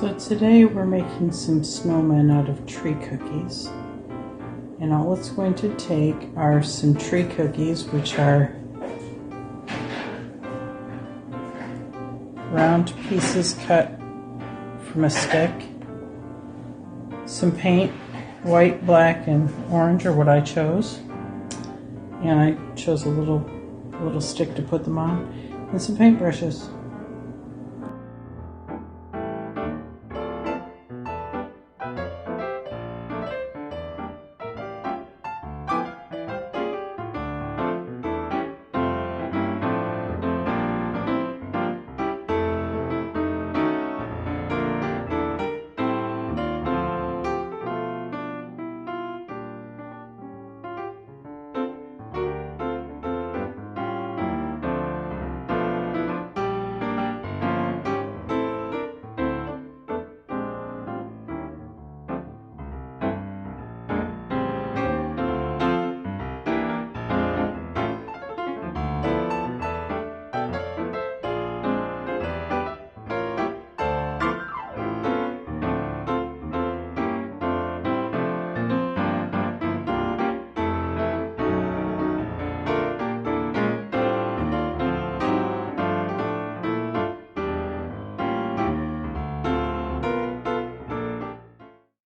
So today we're making some snowmen out of tree cookies. And all it's going to take are some tree cookies, which are round pieces cut from a stick, some paint, white, black, and orange are what I chose. And I chose a little stick to put them on, and some paintbrushes.